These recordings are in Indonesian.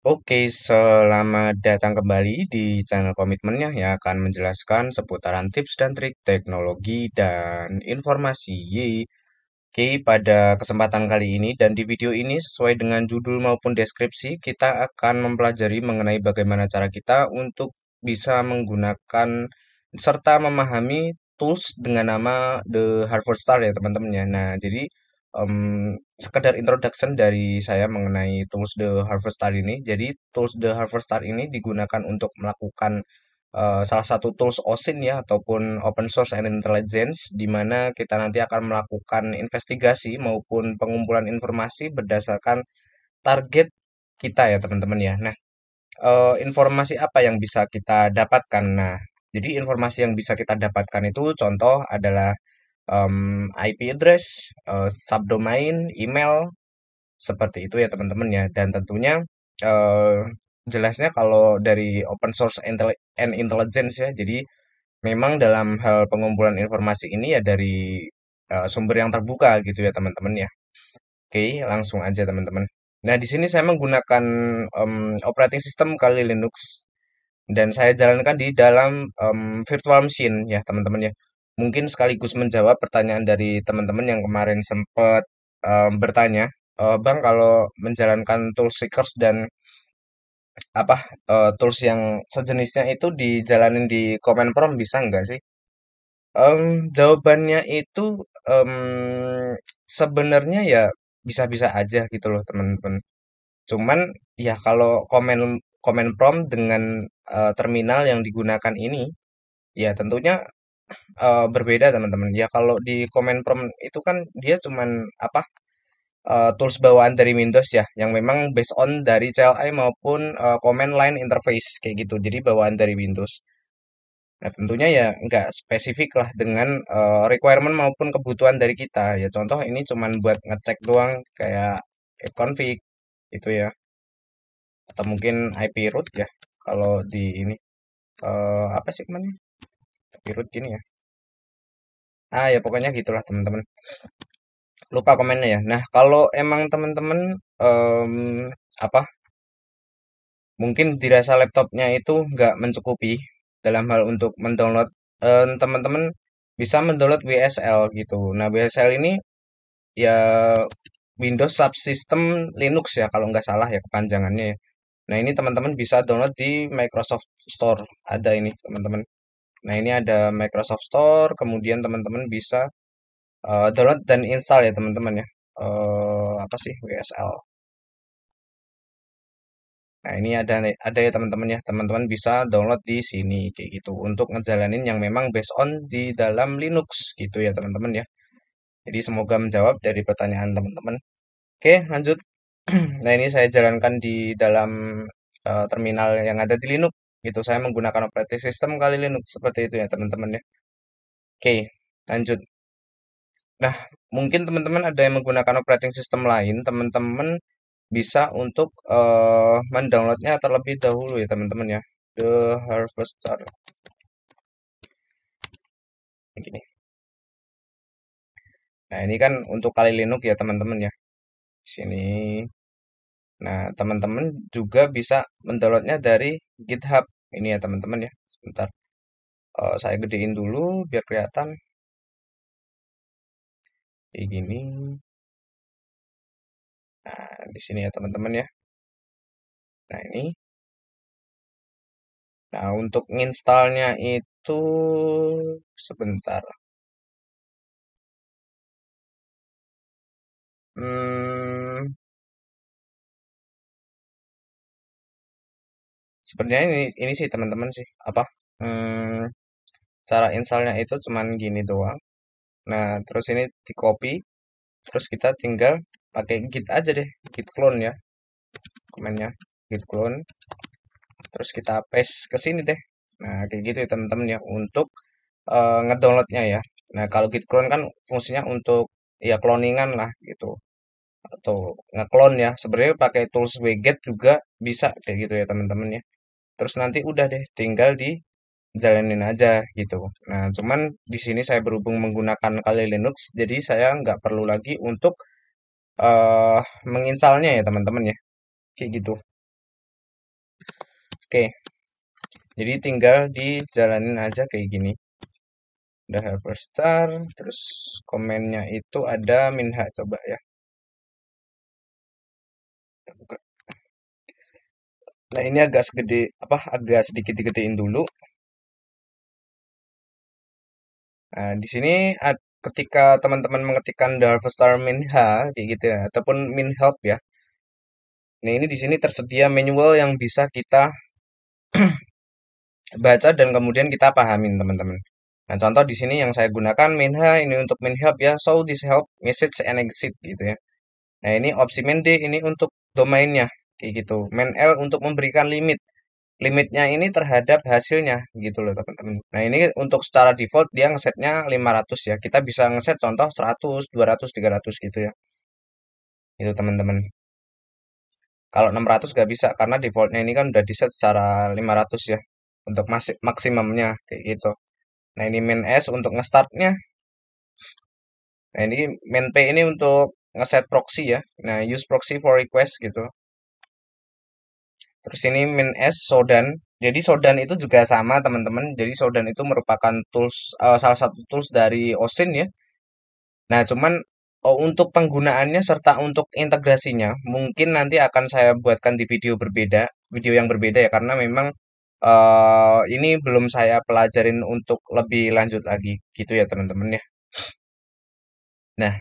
Oke, selamat datang kembali di channel komitmennya yang akan menjelaskan seputaran tips dan trik teknologi dan informasi. Yeay. Oke, pada kesempatan kali ini dan di video ini sesuai dengan judul maupun deskripsi, kita akan mempelajari mengenai bagaimana cara kita untuk bisa menggunakan serta memahami tools dengan nama The Harvard Star ya teman-teman ya. Nah, jadi sekedar introduction dari saya mengenai tools The Harvard Star ini. Jadi tools The Harvard Star ini digunakan untuk melakukan salah satu tools OSINT ya ataupun Open Source and Intelligence di mana kita nanti akan melakukan investigasi maupun pengumpulan informasi berdasarkan target kita ya teman-teman ya. Nah, informasi apa yang bisa kita dapatkan? Nah, jadi informasi yang bisa kita dapatkan itu contoh adalah IP address, subdomain, email, seperti itu ya teman-teman ya. Dan tentunya eh, jelasnya kalau dari open source and intelligence ya. Jadi memang dalam hal pengumpulan informasi ini ya dari sumber yang terbuka gitu ya teman-teman ya. Oke, langsung aja teman-teman. Nah, di sini saya menggunakan operating system kali Linux dan saya jalankan di dalam virtual machine ya teman-teman ya. Mungkin sekaligus menjawab pertanyaan dari teman-teman yang kemarin sempat bertanya, Bang, kalau menjalankan tool seekers dan apa tools yang sejenisnya itu dijalanin di command prompt bisa nggak sih? Jawabannya itu em, sebenarnya ya bisa-bisa aja gitu loh teman-teman. Cuman ya kalau command prompt dengan terminal yang digunakan ini ya tentunya berbeda teman-teman. Ya kalau di command prompt itu kan dia cuman apa tools bawaan dari Windows ya, yang memang based on dari CLI maupun command line interface kayak gitu. Jadi bawaan dari Windows. Nah, tentunya ya nggak spesifik lah dengan requirement maupun kebutuhan dari kita. Ya contoh ini cuman buat ngecek doang kayak config itu ya, atau mungkin IP root ya. Kalau di ini apa sih namanya? IP root gini ya. Ah ya pokoknya gitulah teman-teman. Lupa komennya ya. Nah, kalau emang teman-teman em, apa mungkin dirasa laptopnya itu nggak mencukupi dalam hal untuk mendownload, teman-teman bisa mendownload WSL gitu. Nah, WSL ini ya Windows Subsystem Linux ya kalau nggak salah ya kepanjangannya ya. Nah, ini teman-teman bisa download di Microsoft Store. Ada ini teman-teman. Nah, ini ada Microsoft Store, kemudian teman-teman bisa download dan install ya teman-teman ya. Apa sih WSL? Nah, ini ada ya teman-teman ya. Teman-teman bisa download di sini kayak gitu untuk ngejalanin yang memang based on di dalam Linux gitu ya teman-teman ya. Jadi semoga menjawab dari pertanyaan teman-teman. Oke, lanjut. Nah, ini saya jalankan di dalam terminal yang ada di Linux gitu. Saya menggunakan operating system kali Linux seperti itu ya teman-teman ya. Oke, lanjut. Nah, mungkin teman-teman ada yang menggunakan operating system lain, teman-teman bisa untuk mendownloadnya terlebih dahulu ya teman-teman ya. The Harvester gini. Nah, ini kan untuk kali Linux ya teman-teman ya. Sini. Nah, teman-teman juga bisa mendownloadnya dari GitHub. Ini ya teman-teman ya. Sebentar. Saya gedein dulu biar kelihatan. Kayak gini. Nah, di sini ya teman-teman ya. Nah, ini. Nah, untuk nginstalnya itu sebentar. Hmm, sebenarnya ini sih teman-teman sih apa? Hmm, cara installnya itu cuman gini doang. Nah, terus ini di copy, terus kita tinggal pakai git aja deh, git clone ya, komennya git clone, terus kita paste ke sini deh. Nah, kayak gitu ya teman-teman ya untuk ngedownloadnya ya. Nah, kalau git clone kan fungsinya untuk ya cloningan lah gitu atau ngeklon ya. Sebenarnya pakai tools wget juga bisa kayak gitu ya teman-teman ya. Terus nanti udah deh tinggal dijalanin aja gitu. Nah, cuman di sini saya berhubung menggunakan Kali Linux, jadi saya nggak perlu lagi untuk menginstalnya ya teman-teman ya. Kayak gitu. Oke, jadi tinggal dijalanin aja kayak gini. Udah helper star, terus komennya itu ada minha, coba ya. Buka. Nah, ini agak segede apa? Agak sedikit digedein dulu. Nah, di sini ketika teman-teman mengetikkan the harvester minha kayak gitu ya, ataupun min help ya. Nah, ini di sini tersedia manual yang bisa kita baca dan kemudian kita pahamin, teman-teman. Nah, contoh di sini yang saya gunakan minha ini untuk min help ya, show this help message and exit gitu ya. Nah, ini opsi main D ini untuk domainnya kayak gitu. Main L untuk memberikan limit. Limitnya ini terhadap hasilnya gitu loh, teman-teman. Nah, ini untuk secara default dia ngesetnya 500 ya. Kita bisa ngeset contoh 100, 200, 300 gitu ya. Itu teman-teman. Kalau 600 nggak bisa karena defaultnya ini kan udah di set secara 500 ya. Untuk maksimumnya kayak gitu. Nah, ini main S untuk ngestartnya. Nah, ini main P ini untuk ngeset proxy ya. Nah, use proxy for request gitu. Terus ini min S Sodan. Jadi Sodan itu juga sama teman-teman. Jadi Sodan itu merupakan tools salah satu tools dari OSINT ya. Nah, cuman untuk penggunaannya serta untuk integrasinya mungkin nanti akan saya buatkan di video yang berbeda ya karena memang ini belum saya pelajarin untuk lebih lanjut lagi gitu ya teman-teman ya. Nah,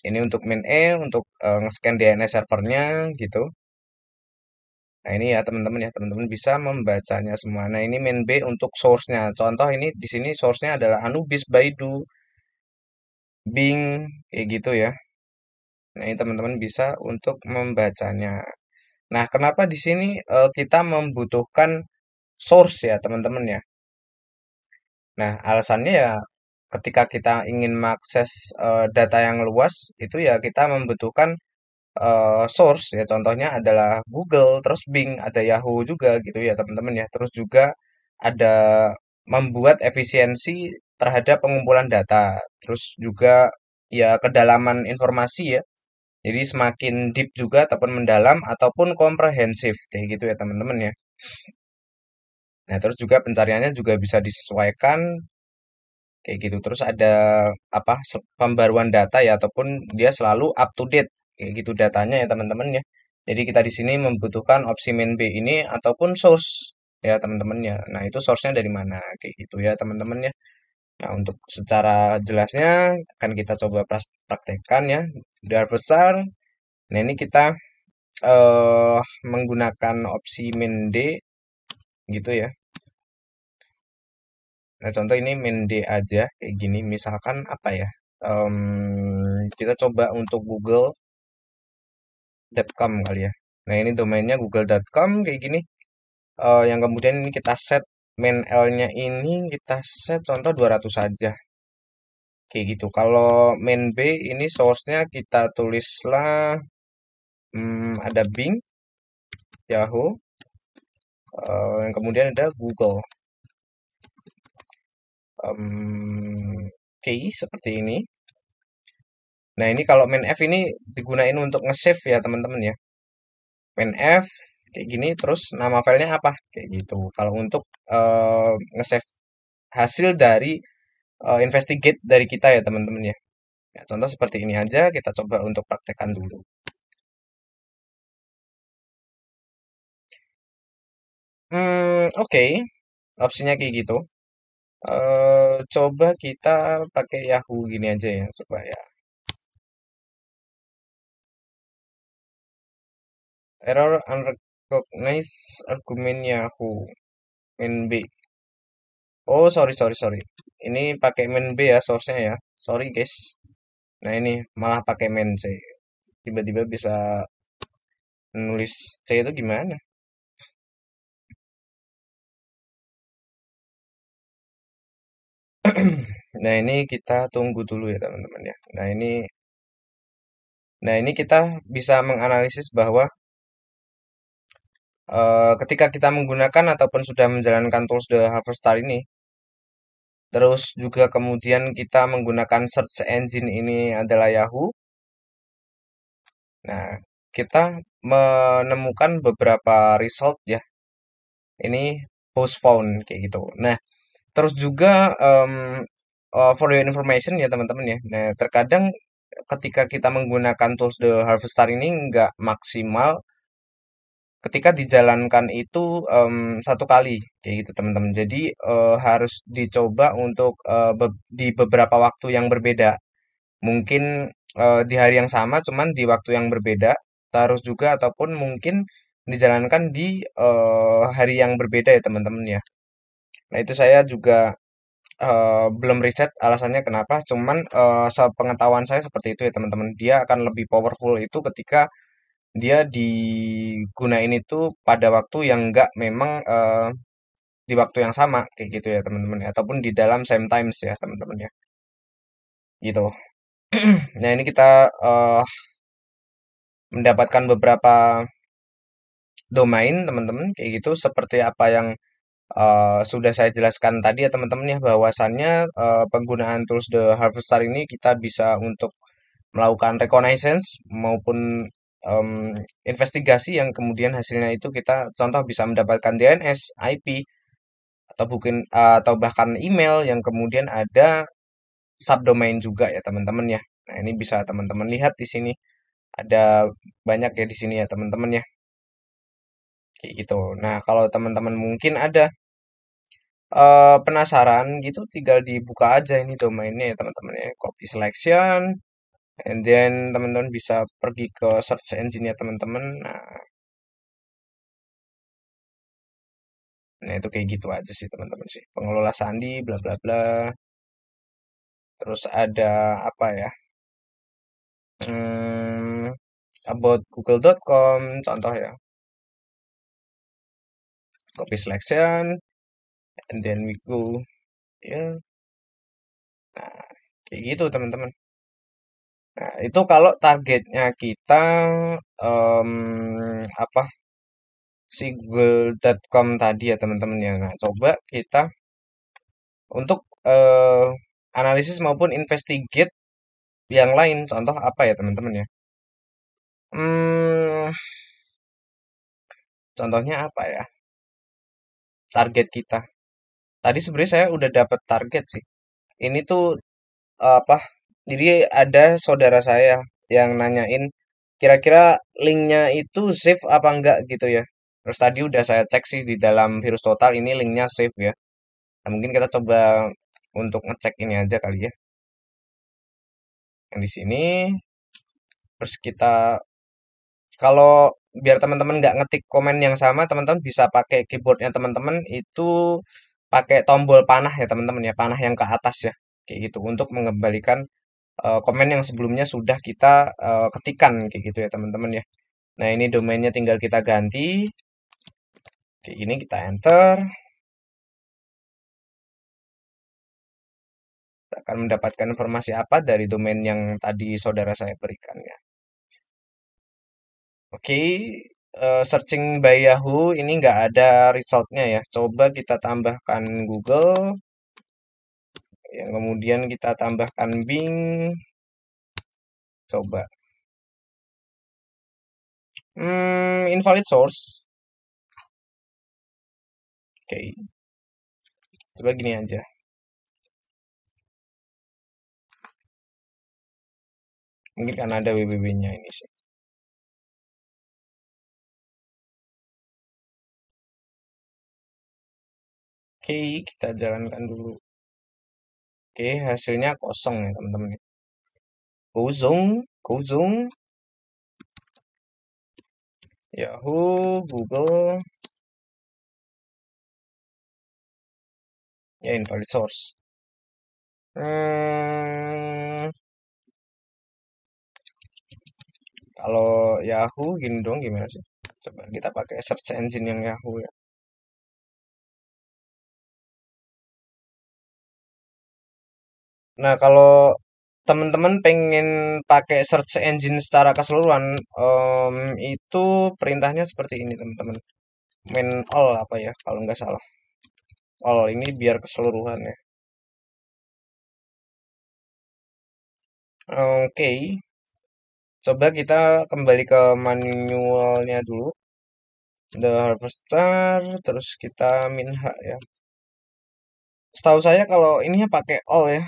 ini untuk min E untuk nge-scan DNS servernya gitu. Nah, ini ya teman-teman ya, teman-teman bisa membacanya semua. Nah, ini main B untuk source-nya. Contoh ini di sini source-nya adalah Anubis, Baidu, Bing, kayak gitu ya. Nah, ini teman-teman bisa untuk membacanya. Nah, kenapa di sini kita membutuhkan source ya, teman-teman ya? Nah, alasannya ya ketika kita ingin mengakses data yang luas, itu ya kita membutuhkan source ya contohnya adalah Google, terus Bing, ada Yahoo juga gitu ya teman-teman ya. Terus juga ada membuat efisiensi terhadap pengumpulan data. Terus juga ya kedalaman informasi ya. Jadi semakin deep juga ataupun mendalam ataupun komprehensif kayak gitu ya teman-teman ya. Nah, terus juga pencariannya juga bisa disesuaikan kayak gitu. Terus ada apa pembaruan data ya ataupun dia selalu up to date kayak gitu datanya ya teman-teman ya. Jadi kita di sini membutuhkan opsi main B ini ataupun source ya teman-teman ya. Nah, itu source-nya dari mana kayak gitu ya teman-teman ya. Nah, untuk secara jelasnya akan kita coba praktekkan ya. Udah besar. Nah, ini kita eh menggunakan opsi main D gitu ya. Nah, contoh ini main D aja kayak gini. Misalkan apa ya? Kita coba untuk google.com kali ya. Nah, ini domainnya google.com kayak gini. Yang kemudian ini kita set main L-nya ini kita set contoh 200 saja. Kayak gitu. Kalau main B ini source-nya kita tulislah ada Bing, Yahoo, yang kemudian ada Google. Oke, seperti ini. Nah, ini kalau main F ini digunain untuk nge-save ya, teman-teman ya. Main F kayak gini, terus nama filenya apa? Kayak gitu. Kalau untuk nge-save hasil dari investigate dari kita ya, teman-teman ya. Ya, contoh seperti ini aja, kita coba untuk praktekkan dulu. Oke. Opsinya kayak gitu. Coba kita pakai Yahoo gini aja ya, coba ya. Error unrecognized argument Yahoo. Main B. Oh, sorry, sorry, sorry. Ini pakai main B ya, source-nya ya. Sorry, guys. Nah, ini malah pakai main C. Tiba-tiba bisa nulis C itu gimana? Nah, ini kita tunggu dulu ya, teman-teman ya. Nah, ini kita bisa menganalisis bahwa ketika kita menggunakan ataupun sudah menjalankan tools The Harvester ini, terus juga kemudian kita menggunakan search engine ini adalah Yahoo. Nah, kita menemukan beberapa result ya. Ini host phone kayak gitu. Nah, terus juga for your information ya teman-teman ya. Nah, terkadang ketika kita menggunakan tools The Harvestar ini nggak maksimal ketika dijalankan itu satu kali kayak gitu teman-teman. Jadi harus dicoba untuk di beberapa waktu yang berbeda. Mungkin di hari yang sama, cuman di waktu yang berbeda. Terus juga ataupun mungkin dijalankan di hari yang berbeda ya teman-teman ya. Nah itu saya juga belum riset alasannya kenapa. Cuman sepengetahuan saya seperti itu ya teman-teman. Dia akan lebih powerful itu ketika dia digunain itu pada waktu yang enggak memang di waktu yang sama kayak gitu ya teman-teman ya. Ataupun di dalam same times ya teman-teman ya gitu. Nah ini kita mendapatkan beberapa domain teman-teman kayak gitu seperti apa yang sudah saya jelaskan tadi ya teman-teman ya bahwasannya penggunaan tools The Harvestar ini kita bisa untuk melakukan reconnaissance maupun em, investigasi yang kemudian hasilnya itu kita contoh bisa mendapatkan DNS, IP atau bukan atau bahkan email yang kemudian ada subdomain juga ya teman-teman ya. Nah, ini bisa teman-teman lihat di sini ada banyak ya di sini ya teman-teman ya. Kayak gitu. Nah, kalau teman-teman mungkin ada penasaran gitu tinggal dibuka aja ini domainnya ya teman-teman ya. Copy selection and then teman-teman bisa pergi ke search engine ya teman-teman. Nah, itu kayak gitu aja sih teman-teman sih. Pengelola sandi bla bla bla. Terus ada apa ya? Hmm, about google.com contoh ya. Copy selection and then we go ya. Nah, kayak gitu teman-teman. Nah, itu kalau targetnya kita apa si google.com tadi ya teman-teman ya. Nah, coba kita untuk analisis maupun investigate yang lain. Contoh apa ya teman-teman ya? Hmm, contohnya apa ya? Target kita. Tadi sebenarnya saya udah dapat target sih. Ini tuh apa? Jadi ada saudara saya yang nanyain kira-kira linknya itu safe apa enggak gitu ya. Terus tadi udah saya cek sih di dalam Virus Total ini linknya safe ya. Nah, mungkin kita coba untuk ngecek ini aja kali ya. Yang di sini terus kita kalau biar teman-teman nggak ngetik komen yang sama, teman-teman bisa pakai keyboardnya teman-teman itu pakai tombol panah ya teman-teman ya, panah yang ke atas ya, kayak gitu untuk mengembalikan komen yang sebelumnya sudah kita ketikkan kayak gitu ya teman-teman ya. Nah ini domainnya tinggal kita ganti, kayak gini kita enter, kita akan mendapatkan informasi apa dari domain yang tadi saudara saya berikan ya. Oke, searching by Yahoo ini nggak ada resultnya ya. Coba kita tambahkan Google, yang kemudian kita tambahkan Bing. Coba, invalid source. Oke, coba gini aja. Mungkin karena ada www-nya ini sih. Oke, kita jalankan dulu. Oke, hasilnya kosong ya teman-teman. Kosong, kosong. Yahoo, Google, ya invalid source. Hmm, kalau Yahoo gini dong gimana sih? Coba kita pakai search engine yang Yahoo ya. Nah, kalau teman-teman pengen pakai search engine secara keseluruhan, itu perintahnya seperti ini teman-teman. Main all apa ya kalau nggak salah. All ini biar keseluruhan ya. Oke, coba kita kembali ke manualnya dulu. The Harvester, terus kita min H ya. Setahu saya kalau ininya pakai all ya,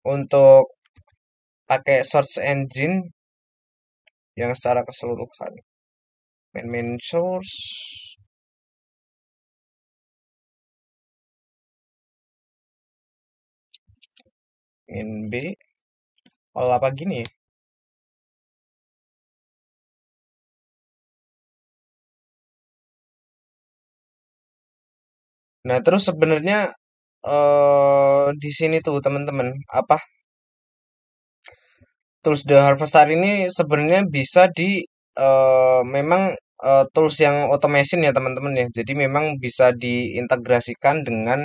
untuk pakai search engine yang secara keseluruhan. Main source, min B, all apa gini ya? Nah, terus sebenarnya di sini tuh teman-teman, apa tools The Harvester ini sebenarnya bisa memang tools yang automation ya teman-teman ya. Jadi memang bisa diintegrasikan dengan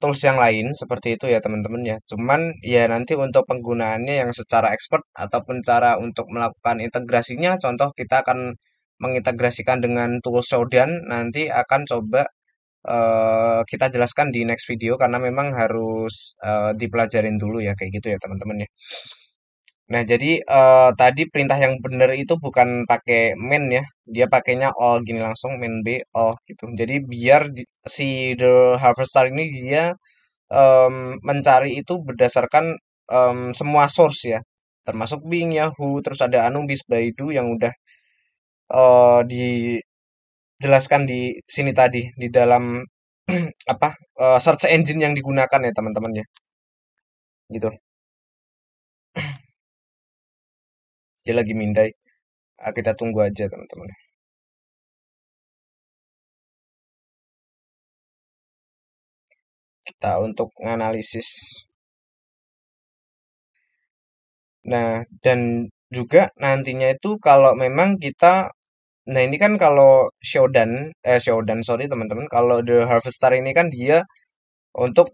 tools yang lain seperti itu ya teman-teman ya. Cuman ya nanti untuk penggunaannya yang secara expert ataupun cara untuk melakukan integrasinya, contoh kita akan mengintegrasikan dengan tools Shodan, nanti akan coba kita jelaskan di next video karena memang harus dipelajarin dulu ya kayak gitu ya teman-teman ya. Nah, jadi tadi perintah yang benar itu bukan pakai main ya. Dia pakainya all gini langsung main B all gitu. Jadi biar si The Harvester ini dia mencari itu berdasarkan semua source ya. Termasuk Bing, Yahoo, terus ada Anubis, Baidu yang udah dijelaskan di sini tadi di dalam apa search engine yang digunakan ya teman-teman ya. Gitu. Dia lagi mindai. Kita tunggu aja teman-teman. Kita untuk menganalisis. Nah, dan juga nantinya itu kalau memang kita, nah ini kan kalau Shodan, sorry teman-teman, kalau The Harvester ini kan dia untuk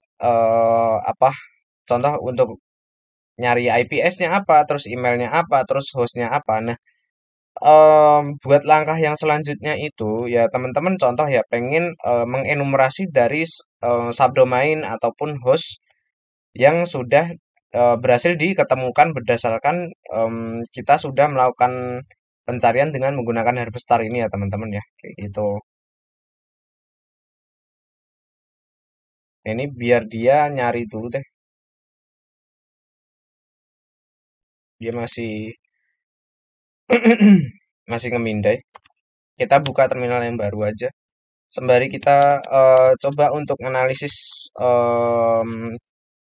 apa, contoh untuk nyari IPS-nya apa, terus emailnya apa, terus hostnya apa. Nah, buat langkah yang selanjutnya itu ya teman-teman contoh ya pengen mengenumerasi dari subdomain ataupun host yang sudah berhasil diketemukan berdasarkan kita sudah melakukan pencarian dengan menggunakan Harvestar ini ya teman-teman ya kayak gitu. Nah, ini biar dia nyari dulu deh, dia masih masih ngemindai. Kita buka terminal yang baru aja sembari kita coba untuk analisis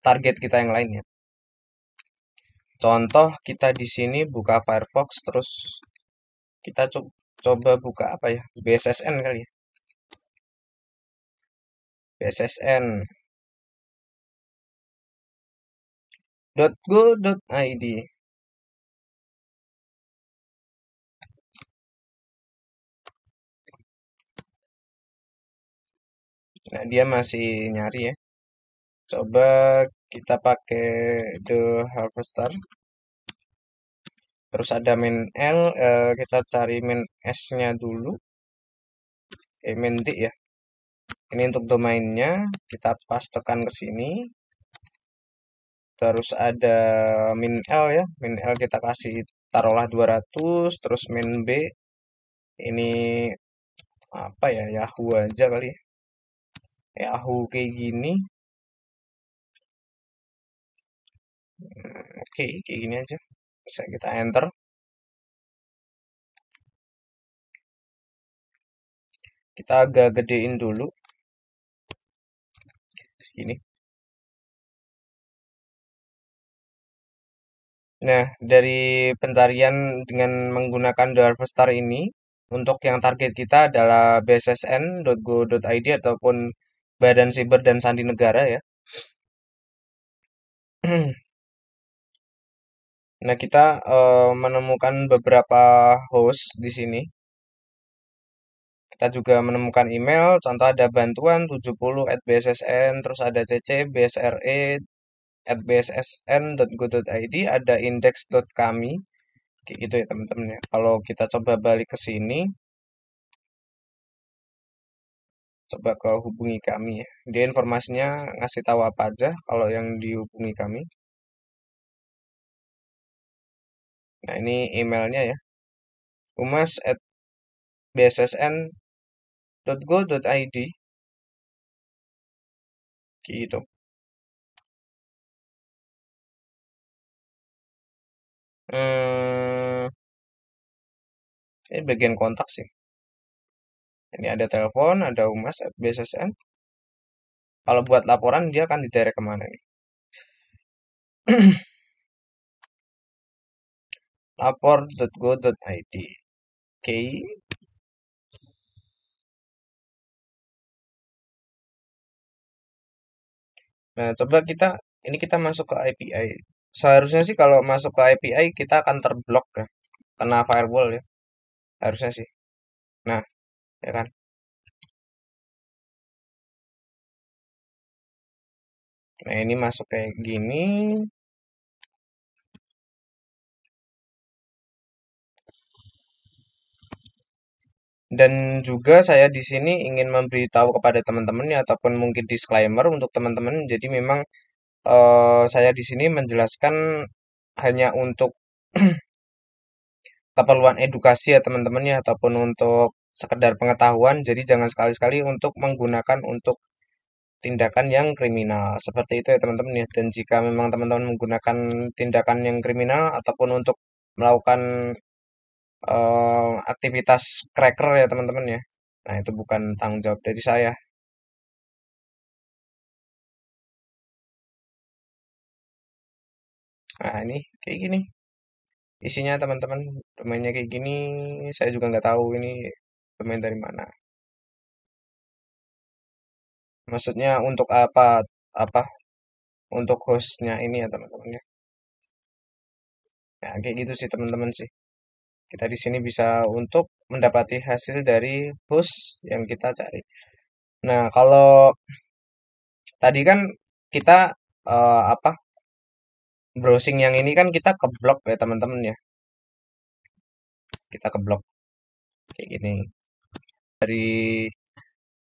target kita yang lainnya. Contoh kita di sini buka Firefox terus kita coba buka apa ya? BSSN kali ya. bssn.go.id. Nah, dia masih nyari ya. Coba kita pakai The Harvester. Terus ada main L, kita cari main S-nya dulu. Main D ya. Ini untuk domainnya, kita pastekan ke sini. Terus ada min L ya. Min L kita kasih taruhlah 200. Terus min B ini apa ya? Yahoo aja kali ya. Yahoo kayak gini. Oke, kayak gini aja. Bisa kita enter. Kita agak gedein dulu. Segini. Nah, dari pencarian dengan menggunakan The Harvestar ini, untuk yang target kita adalah bssn.go.id ataupun Badan Siber dan Sandi Negara ya. Nah, kita menemukan beberapa host di sini. Kita juga menemukan email, contoh ada bantuan 70@bssn, terus ada cc bsre@bssn.go.id, ada index.kami, kayak gitu ya teman-teman ya. Kalau kita coba balik ke sini, coba ke hubungi kami ya. Dia informasinya ngasih tahu apa aja kalau yang dihubungi kami. Nah, ini emailnya ya. bssn.go.id gitu. Hmm, ini bagian kontak sih. Ini ada telepon, ada humas, BSSN. Kalau buat laporan dia akan didirect kemana nih? Lapor.go.id. Oke. Nah, coba kita masuk ke API. Seharusnya sih kalau masuk ke API kita akan terblok ya, kena firewall ya. Harusnya sih. Nah, ya kan. Nah, ini masuk kayak gini. Dan juga saya di sini ingin memberitahu kepada teman-teman ya, ataupun mungkin disclaimer untuk teman-teman. Jadi memang saya di sini menjelaskan hanya untuk keperluan edukasi ya teman-teman ya, ataupun untuk sekedar pengetahuan. Jadi jangan sekali-sekali untuk menggunakan untuk tindakan yang kriminal. Seperti itu ya teman-teman ya. Dan jika memang teman-teman menggunakan tindakan yang kriminal ataupun untuk melakukan aktivitas cracker ya teman-teman ya. Nah, itu bukan tanggung jawab dari saya. Nah, ini kayak gini. Isinya teman-teman, domainnya kayak gini. Saya juga nggak tahu ini domain dari mana. Maksudnya untuk apa? Apa? Untuk hostnya ini ya teman-teman ya. Nah, kayak gitu sih teman-teman sih. Kita di sini bisa untuk mendapati hasil dari host yang kita cari. Nah, kalau tadi kan kita apa? Browsing yang ini kan kita keblok ya teman-teman ya. Kita keblok kayak gini. Dari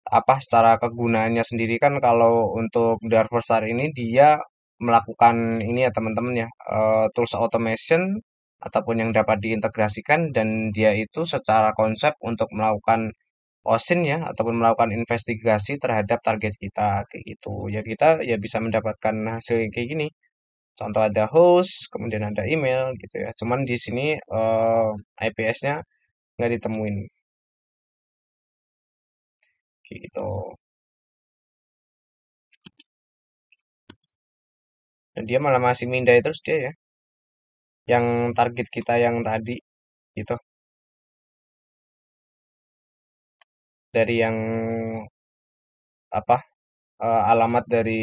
apa secara kegunaannya sendiri kan kalau untuk Darvastar ini dia melakukan ini ya teman-teman ya, tools automation ataupun yang dapat diintegrasikan, dan dia itu secara konsep untuk melakukan OSIN ya, ataupun melakukan investigasi terhadap target kita kayak gitu. Ya kita ya bisa mendapatkan hasil kayak gini. Contoh ada host, kemudian ada email gitu ya. Cuman di sini IPS-nya nggak ditemuin gitu. Dan dia malah masih mindai terus dia ya. Yang target kita yang tadi gitu. Dari yang apa alamat dari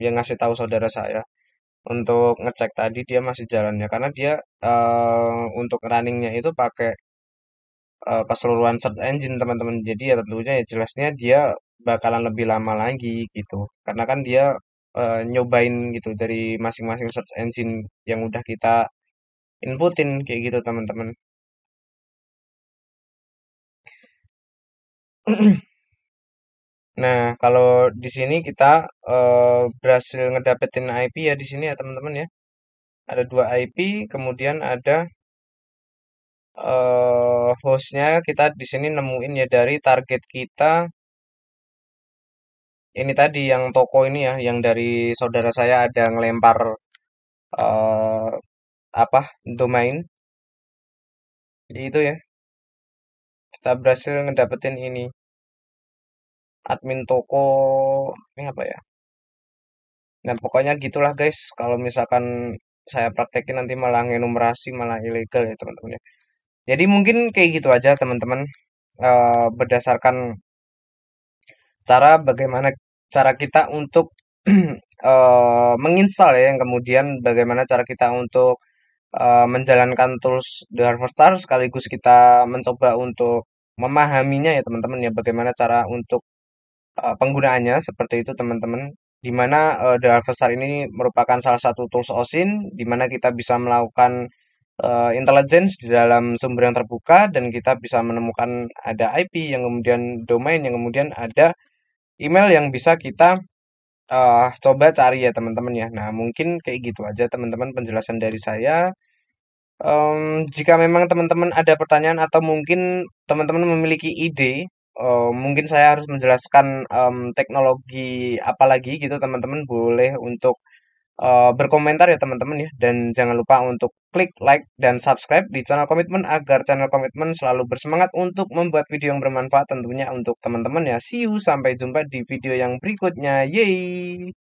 yang ngasih tahu saudara saya untuk ngecek tadi dia masih jalannya karena dia untuk runningnya itu pakai keseluruhan search engine teman-teman. Jadi ya tentunya ya jelasnya dia bakalan lebih lama lagi gitu. Karena kan dia nyobain gitu dari masing-masing search engine yang udah kita inputin kayak gitu teman-teman. Nah, kalau di sini kita berhasil ngedapetin IP ya di sini ya teman-teman ya. Ada dua IP, kemudian ada hostnya kita di sini nemuin ya dari target kita ini tadi yang toko ini ya, yang dari saudara saya ada ngelempar eh apa domain. Jadi itu ya, kita berhasil ngedapetin ini admin toko ini apa ya? Nah, pokoknya gitulah guys. Kalau misalkan saya praktekin nanti malah ngenumerasi malah ilegal ya teman-teman ya. Jadi mungkin kayak gitu aja teman-teman. Berdasarkan bagaimana cara kita untuk menginstal ya, yang kemudian bagaimana cara kita untuk menjalankan tools The Harvestar, sekaligus kita mencoba untuk memahaminya ya teman-teman ya, bagaimana cara untuk penggunaannya seperti itu teman-teman. Di mana The Harvestar ini merupakan salah satu tools OSIN di mana kita bisa melakukan intelligence di dalam sumber yang terbuka, dan kita bisa menemukan ada IP yang kemudian domain yang kemudian ada email yang bisa kita coba cari ya teman-teman ya. Nah, mungkin kayak gitu aja teman-teman penjelasan dari saya. Jika memang teman-teman ada pertanyaan atau mungkin teman-teman memiliki ide, mungkin saya harus menjelaskan teknologi apa lagi gitu, teman-teman boleh untuk berkomentar ya teman-teman ya. Dan jangan lupa untuk klik like dan subscribe di channel komitmen agar channel komitmen selalu bersemangat untuk membuat video yang bermanfaat tentunya untuk teman-teman ya. See you, sampai jumpa di video yang berikutnya. Yeay!